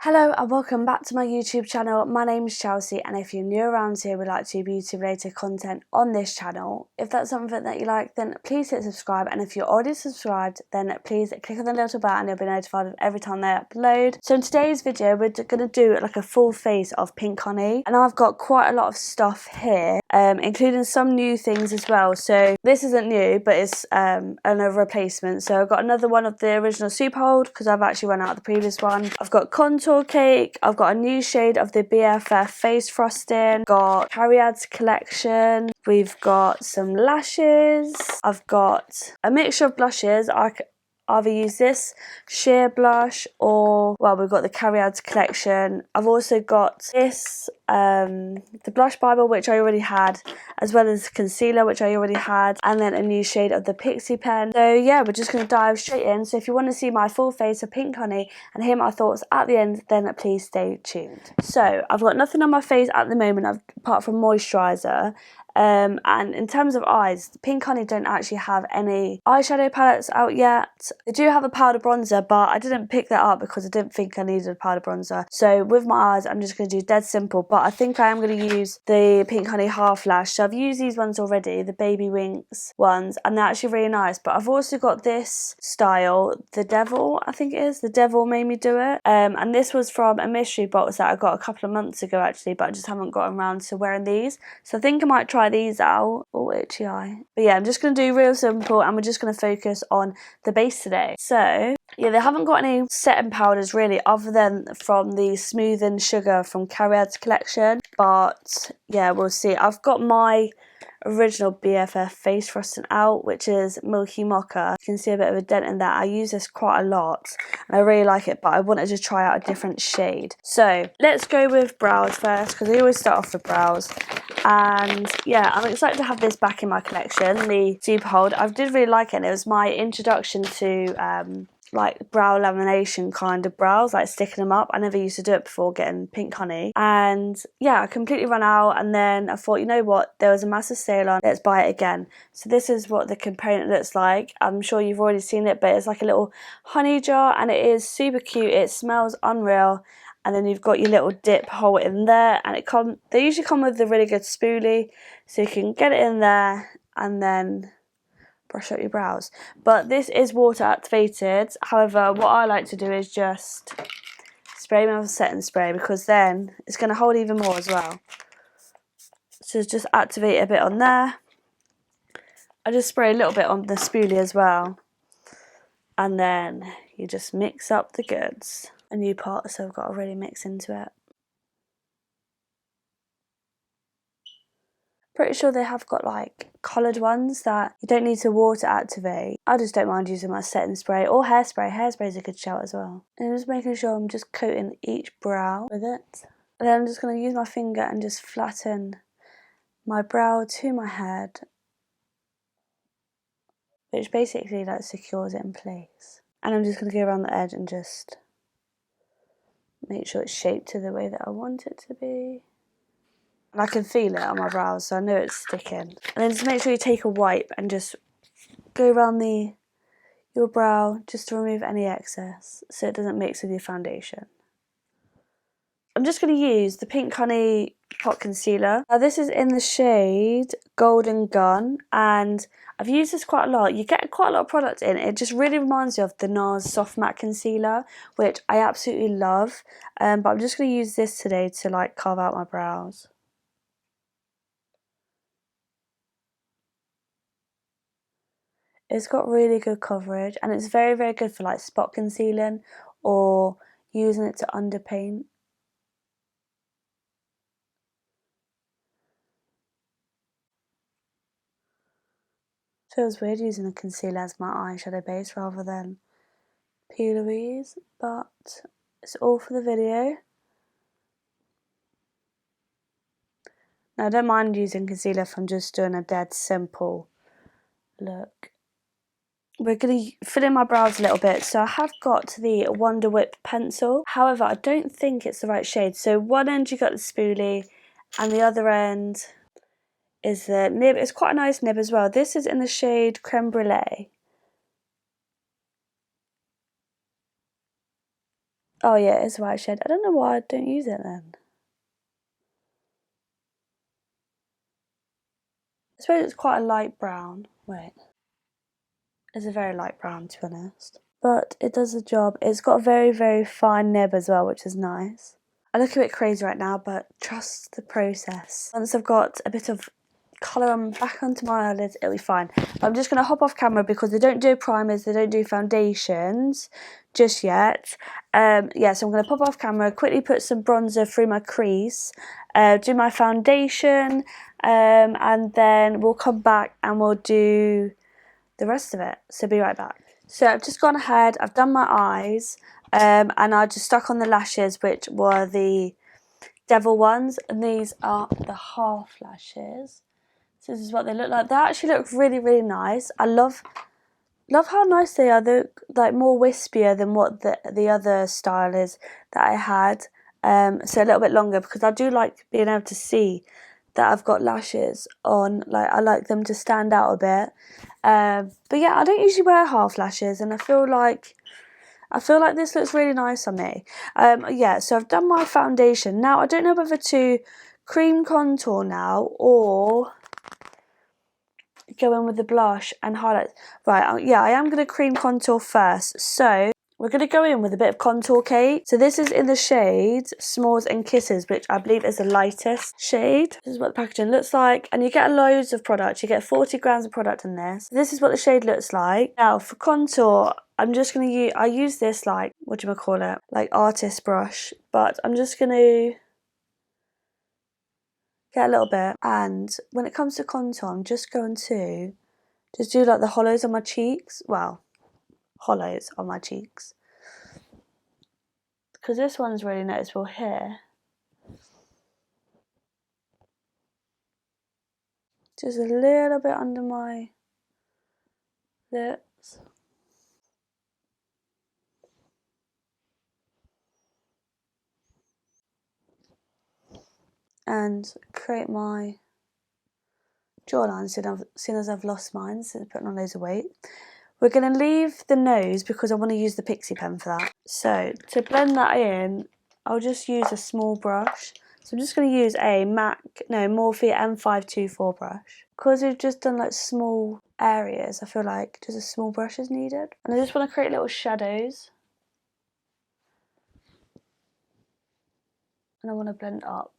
Hello and welcome back to my YouTube channel. My name is Chelsea, and if you're new around here would like to do beauty related content on this channel, if that's something that you like, then please hit subscribe, and if you're already subscribed, then please click on the little bell and you'll be notified of every time they upload. So in today's video we're going to do like a full face of pink honey, and I've got quite a lot of stuff here, including some new things as well. So this isn't new, but it's another replacement. So I've got another one of the original soup hold because I've actually run out of the previous one. I've got contour cake, I've got a new shade of the BFF face frosting, got Cariad's collection, we've got some lashes, I've got a mixture of blushes. I could either use this sheer blush or, well, we've got the Cariad's collection. I've also got this, the blush Bible, which I already had, as well as concealer, which I already had, and then a new shade of the Pixie pen. So yeah, we're just going to dive straight in. So if you want to see my full face of pink honey and hear my thoughts at the end, then please stay tuned. So I've got nothing on my face at the moment apart from moisturiser. And in terms of eyes, Pink Honey don't actually have any eyeshadow palettes out yet. They do have a powder bronzer, but I didn't pick that up because I didn't think I needed a powder bronzer. So with my eyes, I'm just going to do dead simple, but I think I am going to use the Pink Honey Half Lash. So I've used these ones already, the Baby Winks ones, and they're actually really nice. But I've also got this style, the Devil, I think it is. The Devil made me do it. And this was from a mystery box that I got a couple of months ago actually, but I just haven't gotten around to wearing these. So I think I might try these out. Oh, itchy eye. But yeah, I'm just going to do real simple, and we're just going to focus on the base today. So yeah, they haven't got any setting powders really, other than from the Smooth and Sugar from Cariad's collection. But yeah, we'll see. I've got my original BFF face frosting out, which is Milky Mocha. You can see a bit of a dent in that. I use this quite a lot and I really like it, but I wanted to try out a different shade. So let's go with brows first, because I always start off with brows. And yeah, I'm excited to have this back in my collection, the Super Hold. I did really like it, and it was my introduction to like brow lamination kind of brows, like sticking them up. I never used to do it before getting Pink Honey, and yeah, I completely ran out, and then I thought, you know what, there was a massive sale on, let's buy it again. So this is what the component looks like. I'm sure you've already seen it, but it's like a little honey jar, and it is super cute. It smells unreal. And then you've got your little dip hole in there, and they usually come with a really good spoolie, so you can get it in there and then brush up your brows. But this is water activated. However, what I like to do is just spray my setting spray, because then it's going to hold even more as well. So just activate a bit on there. I just spray a little bit on the spoolie as well, and then you just mix up the goods. A new pot, so I've got to really mix into it. Pretty sure they have got like coloured ones that you don't need to water activate. I just don't mind using my setting spray or hairspray. Hairspray is a good shout as well. And I'm just making sure I'm just coating each brow with it. And then I'm just going to use my finger and just flatten my brow to my head, which basically like secures it in place. And I'm just going to go around the edge and just make sure it's shaped to the way that I want it to be. And I can feel it on my brows, so I know it's sticking. And then just make sure you take a wipe and just go around your brow just to remove any excess, so it doesn't mix with your foundation. I'm just going to use the Pink Honey Pot Concealer. Now this is in the shade Golden Gun, and I've used this quite a lot. You get quite a lot of product in. It just really reminds you of the NARS Soft Matte Concealer, which I absolutely love. But I'm just going to use this today to like carve out my brows. It's got really good coverage, and it's very, very good for like spot concealing or using it to underpaint. Feels weird using a concealer as my eyeshadow base rather than P. Louise, but it's all for the video. Now I don't mind using concealer if I'm just doing a dead simple look. We're going to fill in my brows a little bit. So I have got the Wonder Whip pencil. However, I don't think it's the right shade. So one end you got the spoolie, and the other end is the nib. It's quite a nice nib as well. This is in the shade Creme Brulee. Oh yeah, it's a white shade. I don't know why I don't use it then. I suppose it's quite a light brown. Wait. It's a very light brown, to be honest. But it does the job. It's got a very, very fine nib as well, which is nice. I look a bit crazy right now, but trust the process. Once I've got a bit of colour back onto my eyelids, it'll be fine. But I'm just going to hop off camera because they don't do primers, they don't do foundations just yet. Yeah, so I'm going to pop off camera, quickly put some bronzer through my crease, do my foundation, and then we'll come back and we'll do the rest of it. So be right back. So I've just gone ahead, I've done my eyes, and I just stuck on the lashes, which were the devil ones, and these are the half lashes. So this is what they look like. They actually look really, really nice. I love how nice they are. They're like more wispier than what the other style is that I had. So a little bit longer, because I do like being able to see that I've got lashes on. Like, I like them to stand out a bit. But yeah, I don't usually wear half lashes, and I feel like this looks really nice on me. Yeah, so I've done my foundation. Now, I don't know whether to cream contour now or go in with the blush and highlight. Right, yeah, I am going to cream contour first. So we're going to go in with a bit of contour cake. So this is in the shade S'mores and Kisses, which I believe is the lightest shade. This is what the packaging looks like. And you get loads of product. You get 40 grams of product in this. This is what the shade looks like. Now, for contour, I'm just going to use, I use this like, what do you call it? Like artist brush. But I'm just going to get a little bit. And when it comes to contour, I'm just going to just do like the hollows on my cheeks. Well, hollows on my cheeks. Because this one's really noticeable here. Just a little bit under my lips. And create my jawline, seeing as I've lost mine since putting on loads of weight. We're going to leave the nose because I want to use the pixie pen for that. So to blend that in, I'll just use a small brush. So I'm just going to use a Morphe M524 brush. Because we've just done like small areas, I feel like just a small brush is needed. And I just want to create little shadows. And I want to blend up.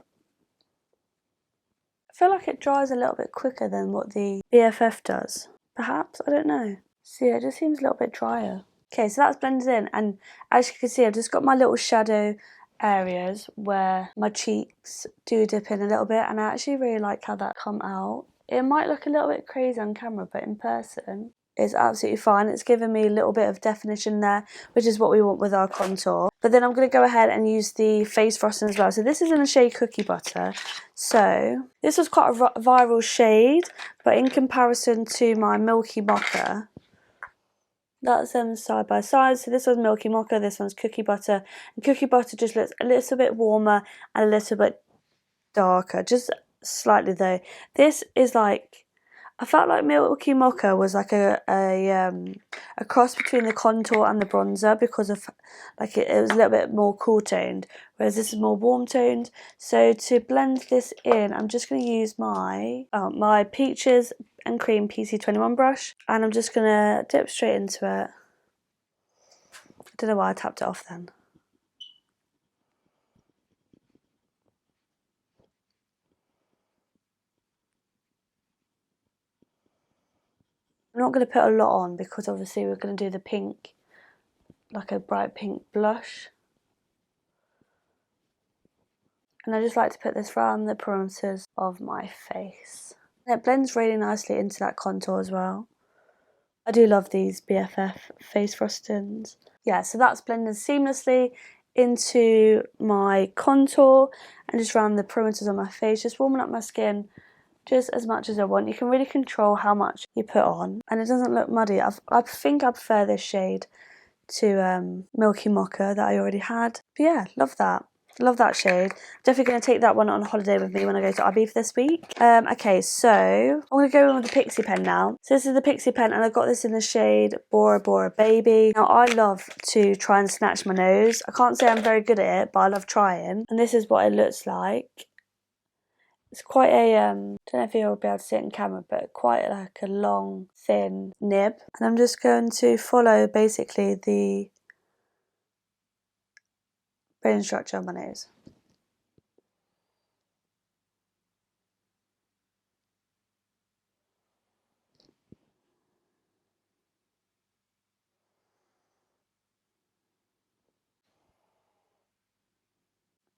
I feel like it dries a little bit quicker than what the BFF does. Perhaps, I don't know. So yeah, it just seems a little bit drier. Okay, so that's blended in, and as you can see, I've just got my little shadow areas where my cheeks do dip in a little bit, and I actually really like how that come out. It might look a little bit crazy on camera, but in person, it's absolutely fine. It's given me a little bit of definition there, which is what we want with our contour. But then I'm going to go ahead and use the face frosting as well. So this is in the shade Cookie Butter. So this was quite a viral shade, but in comparison to my Milky Mocha, that's them side by side. So this one's Milky Mocha, this one's Cookie Butter. And Cookie Butter just looks a little bit warmer and a little bit darker, just slightly though. This is like, I felt like Milky Mocha was like a cross between the contour and the bronzer, because of like it was a little bit more cool toned, whereas this is more warm toned. So to blend this in, I'm just going to use my Peaches and Cream PC21 brush, and I'm just going to dip straight into it. I don't know why I tapped it off then. I'm not going to put a lot on because obviously we're going to do the pink, like a bright pink blush. And I just like to put this around the perimeters of my face. And it blends really nicely into that contour as well. I do love these BFF face frostings. Yeah, so that's blended seamlessly into my contour and just around the perimeters of my face, just warming up my skin just as much as I want. You can really control how much you put on, and it doesn't look muddy. I think I prefer this shade to Milky Mocha that I already had. But yeah, love that. Love that shade. Definitely going to take that one on holiday with me when I go to Ibiza this week. Okay, so I'm going to go in with the Pixie pen now. So this is the Pixie pen, and I got this in the shade Bora Bora Baby. Now, I love to try and snatch my nose. I can't say I'm very good at it, but I love trying. And this is what it looks like. It's quite a, don't know if you'll be able to see it in camera, but quite like a long, thin nib. And I'm just going to follow basically the bone structure on my nose.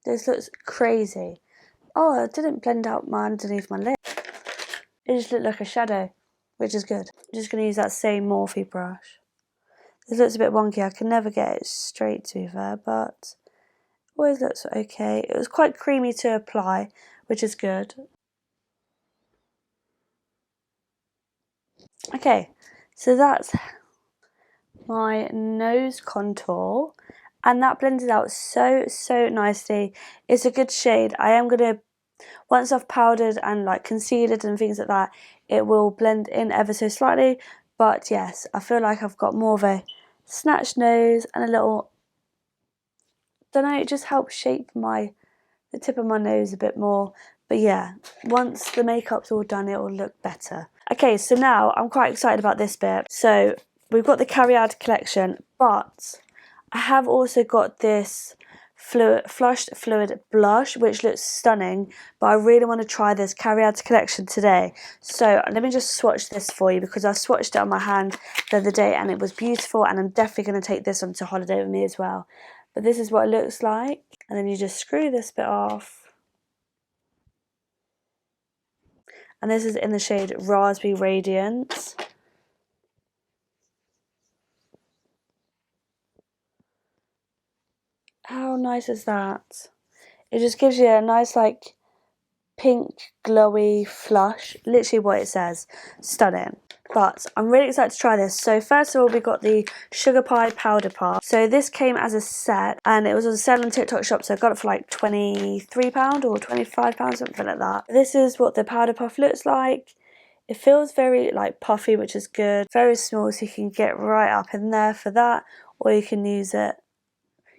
This looks crazy. Oh, it didn't blend out my underneath my lip. It just looked like a shadow, which is good. I'm just going to use that same Morphe brush. This looks a bit wonky. I can never get it straight, to be fair, but always looks okay. It was quite creamy to apply, which is good. Okay, so that's my nose contour, and that blends it out so nicely. It's a good shade. I am going to, once I've powdered and like concealed and things like that, it will blend in ever so slightly. But yes, I feel like I've got more of a snatched nose and a little, don't know, it just helps shape the tip of my nose a bit more. But yeah, once the makeup's all done, it will look better. Okay, so now I'm quite excited about this bit. So we've got the Cariad collection, but I have also got this flushed fluid blush, which looks stunning, but I really want to try this Cariad collection today. So let me just swatch this for you, because I swatched it on my hand the other day and it was beautiful, and I'm definitely going to take this on to holiday with me as well. But this is what it looks like, and then you just screw this bit off. And this is in the shade Raspberry Radiance. How nice is that? It just gives you a nice like pink glowy flush, literally what it says. Stunning. But I'm really excited to try this. So first of all, we got the Sugar Pie Powder Puff. So this came as a set, and it was on sale on TikTok shop, so I got it for like £23 or £25, something like that. This is what the powder puff looks like. It feels very like puffy, which is good. Very small, so you can get right up in there for that, or you can use it.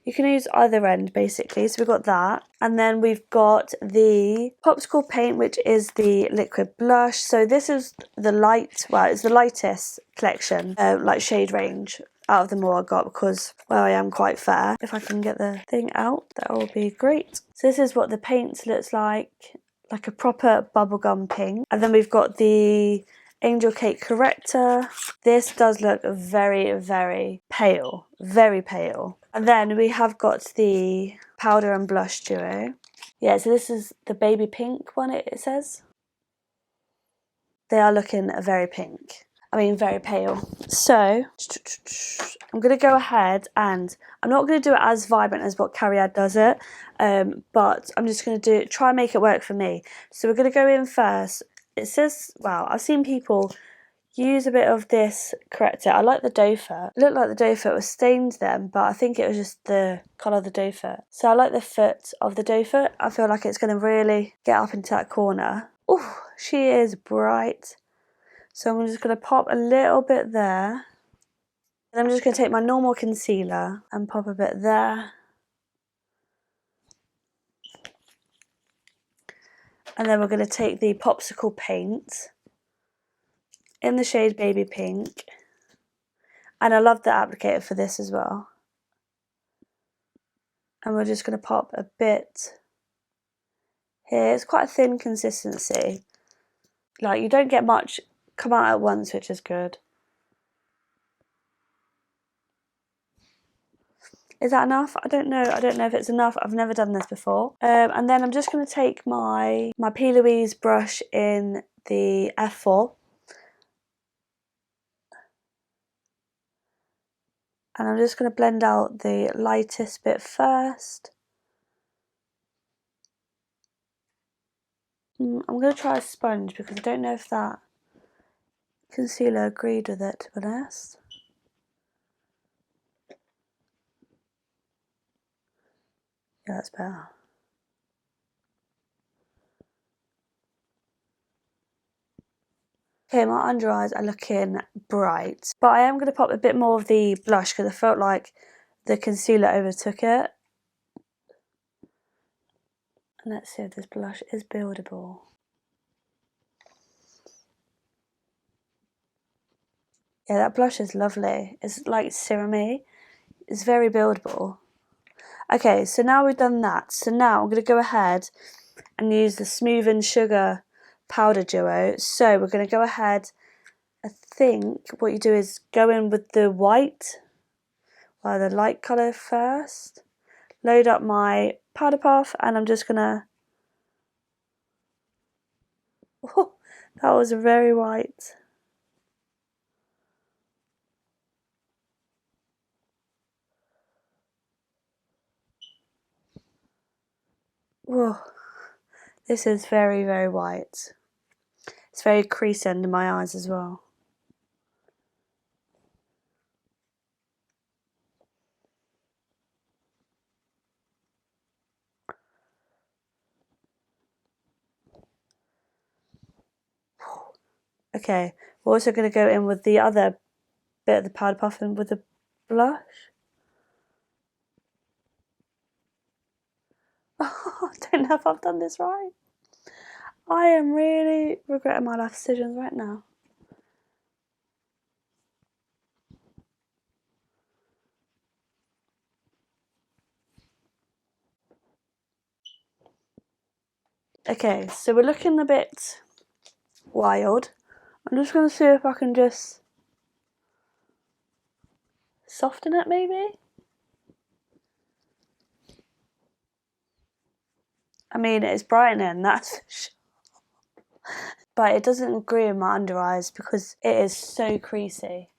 You can use either end basically. So we've got that, and then we've got the Popsicle Paint, which is the liquid blush. So this is the light, well, it's the lightest collection, like shade range out of them all I got, because, well, I am quite fair. If I can get the thing out, that will be great. So this is what the paint looks like a proper bubblegum pink. And then we've got the Angel Cake Corrector. This does look very pale, very pale. And then we have got the powder and blush duo. Yeah, so this is the baby pink one, it says. They are looking very pink. I mean, very pale. So, I'm going to go ahead, and I'm not going to do it as vibrant as what Cariad does it, but I'm just going to try and make it work for me. So we're going to go in first. It says, well, I've seen people use a bit of this corrector. I like the doe foot. It looked like the doe foot was stained then, but I think it was just the colour of the doe foot. So I like the foot of the doe foot. I feel like it's going to really get up into that corner. Oh, she is bright. So I'm just going to pop a little bit there. And I'm just going to take my normal concealer and pop a bit there. And then we're going to take the Popsicle Paint in the shade Baby Pink. And I love the applicator for this as well. And we're just going to pop a bit here. It's quite a thin consistency. Like, you don't get much come out at once, which is good. Is that enough? I don't know. I don't know if it's enough. I've never done this before. And then I'm just going to take my P. Louise brush in the F4. And I'm just going to blend out the lightest bit first. I'm going to try a sponge, because I don't know if that concealer agreed with it, to be honest. Yeah, that's better. Okay, my under eyes are looking bright, but I am going to pop a bit more of the blush because I felt like the concealer overtook it. And let's see if this blush is buildable. Yeah, that blush is lovely. It's like serum-y. It's very buildable. Okay, so now we've done that. So now I'm going to go ahead and use the Smooth and Sugar powder duo. So we're going to go ahead. I think what you do is go in with the white, or the light colour first. Load up my powder puff, and I'm just going to... Oh, that was very white. Whoa, this is very, very white. It's very creasy under my eyes as well. Okay, we're also going to go in with the other bit of the powder puff and with the blush. Oh, I don't know if I've done this right. I am really regretting my life decisions right now. Okay, so we're looking a bit wild. I'm just going to see if I can just soften it maybe. I mean, it's brightening, that's for sure. But it doesn't agree with my under eyes because it is so creasy.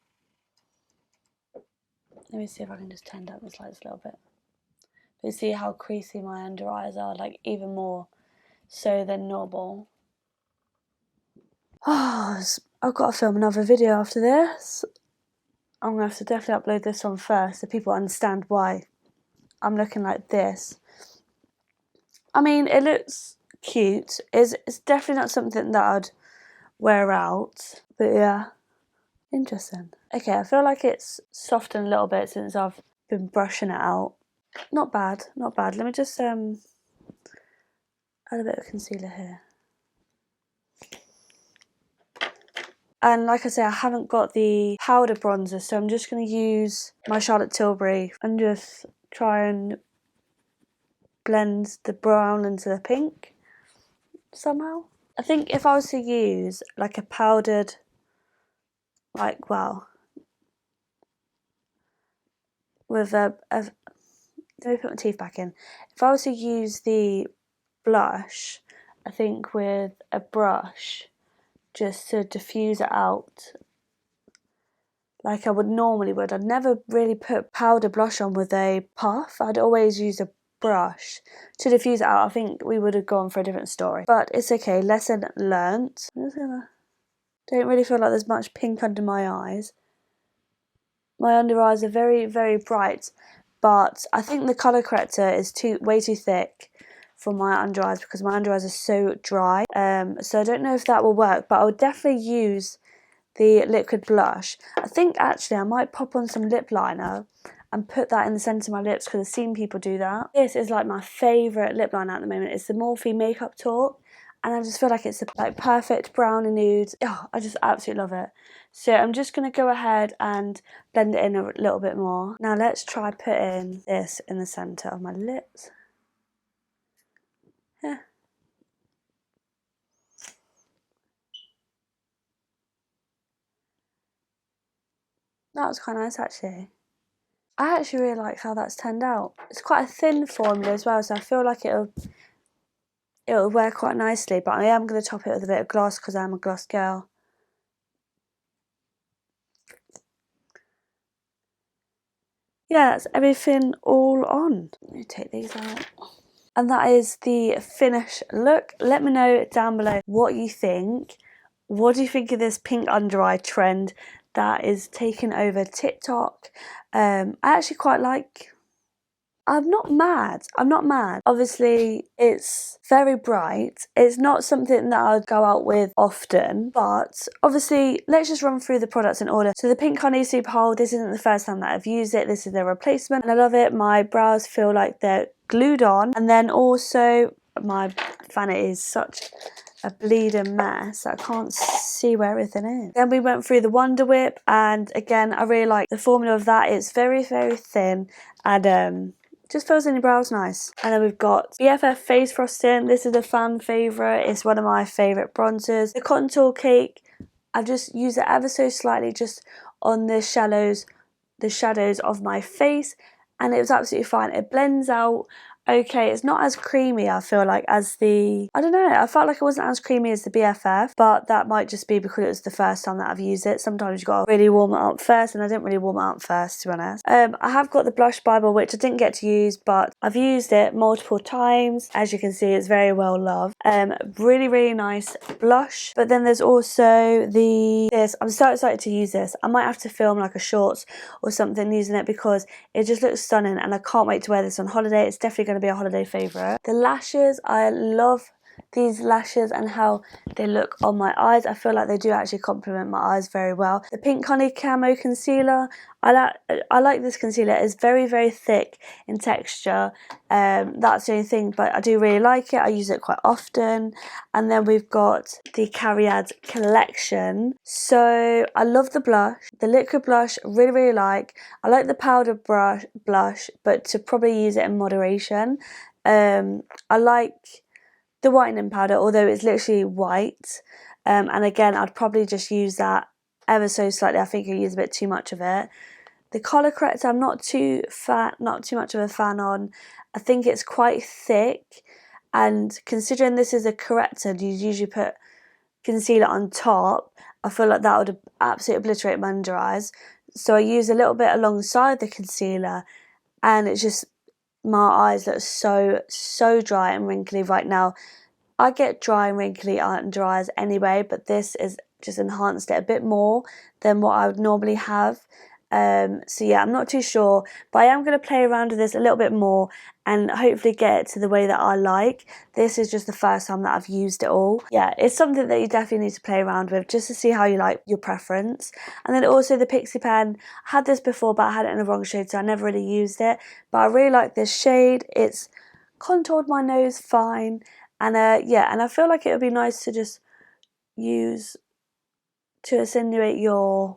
Let me see if I can just tend up this light a little bit. But you see how creasy my under eyes are, like even more so than normal. Oh, I've got to film another video after this. I'm going to have to definitely upload this one first so people understand why I'm looking like this. I mean, it looks cute. It's definitely not something that I'd wear out. But yeah, interesting. Okay, I feel like it's softened a little bit since I've been brushing it out. Not bad, not bad. Let me just add a bit of concealer here. And like I say, I haven't got the powder bronzer, so I'm just going to use my Charlotte Tilbury and just try and blend the brown into the pink somehow. I think if I was to use like a powdered, like, well, with let me put my teeth back in. If I was to use the blush, I think with a brush, just to diffuse it out like I would normally would. I'd never really put powder blush on with a puff. I'd always use a brush to diffuse it out. I think we would have gone for a different story. But it's okay, lesson learnt. Don't really feel like there's much pink under my eyes. My under eyes are very, very bright, but I think the colour corrector is way too thick for my under eyes because my under eyes are so dry. So I don't know if that will work, but I would definitely use the liquid blush. I think actually I might pop on some lip liner and put that in the centre of my lips because I've seen people do that. This is like my favourite lip liner at the moment. It's the Morphe Makeup Talk, and I just feel like it's a like perfect brown and nude. Oh, I just absolutely love it. So I'm just going to go ahead and blend it in a little bit more. Now let's try putting this in the centre of my lips. Yeah. That was quite nice actually. I actually really like how that's turned out. It's quite a thin formula as well, so I feel like it'll wear quite nicely, but I am going to top it with a bit of gloss because I'm a gloss girl. Yeah, that's everything all on. Let me take these out. And that is the finished look. Let me know down below what you think. What do you think of this pink under eye trend that is taking over TikTok? I actually quite like I'm not mad. I'm not mad. Obviously, it's very bright. It's not something that I'd go out with often, but obviously, let's just run through the products in order. So the Pink Honey Super Hold, this isn't the first time that I've used it. This is their replacement, and I love it. My brows feel like they're glued on, and then also my vanity is such a bleeding mess. I can't see where everything is. Then we went through the Wonder Whip, and again, I really like the formula of that. It's very, very thin, and just fills in your brows nice. And then we've got BFF Face Frosting. This is a fan favourite. It's one of my favourite bronzers. The Contour Cake, I've just used it ever so slightly just on the shadows of my face, and it was absolutely fine. It blends out okay. It's not as creamy, I feel like, as the, I don't know, I felt like it wasn't as creamy as the BFF, but that might just be because it was the first time that I've used it. Sometimes you gotta really warm it up first, and I didn't really warm it up first, to be honest. I have got the Blush Bible, which I didn't get to use, but I've used it multiple times. As you can see, it's very well loved. Really, really nice blush. But then there's also this. I'm so excited to use this. I might have to film like a shorts or something using it because it just looks stunning, and I can't wait to wear this on holiday. It's definitely going to be a holiday favourite. The lashes, I love these lashes and how they look on my eyes. I feel like they do actually complement my eyes very well. The Pink Honey Camo Concealer, I like this concealer. It's very, very thick in texture. That's the only thing, but I do really like it. I use it quite often. And then we've got the Cariad collection. So I love the blush. The liquid blush, really, really like. I like the powder blush, but to probably use it in moderation. I like the whitening powder, although it's literally white. And again, I'd probably just use that ever so slightly. I think I use a bit too much of it. The colour corrector, I'm not too much of a fan on. I think it's quite thick, and considering this is a corrector, you usually put concealer on top. I feel like that would absolutely obliterate my under eyes. So I use a little bit alongside the concealer, and it's just, my eyes look so dry and wrinkly right now. I get dry and wrinkly under eyes anyway, but this is just enhanced it a bit more than what I would normally have. So yeah, I'm not too sure, but I am going to play around with this a little bit more and hopefully get it to the way that I like. This is just the first time that I've used it all. Yeah, it's something that you definitely need to play around with just to see how you like your preference. And then also the Pixie pen. I had this before, but I had it in the wrong shade, so I never really used it. But I really like this shade. It's contoured my nose fine. And yeah, and I feel like it would be nice to just use to insinuate your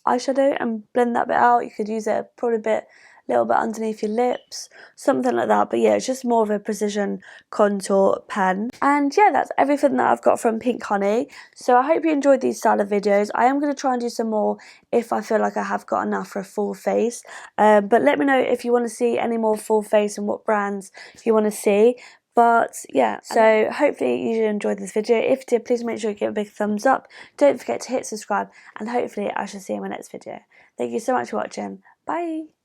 eyeshadow and blend that bit out. You could use it probably a little bit underneath your lips, something like that. But yeah, it's just more of a precision contour pen. And yeah, that's everything that I've got from Pink Honey. So I hope you enjoyed these style of videos. I am going to try and do some more if I feel like I have got enough for a full face. But let me know if you want to see any more full face and what brands you want to see. But yeah, so hopefully you enjoyed this video. If you did, please make sure you give a big thumbs up. Don't forget to hit subscribe, and hopefully I shall see you in my next video. Thank you so much for watching. Bye.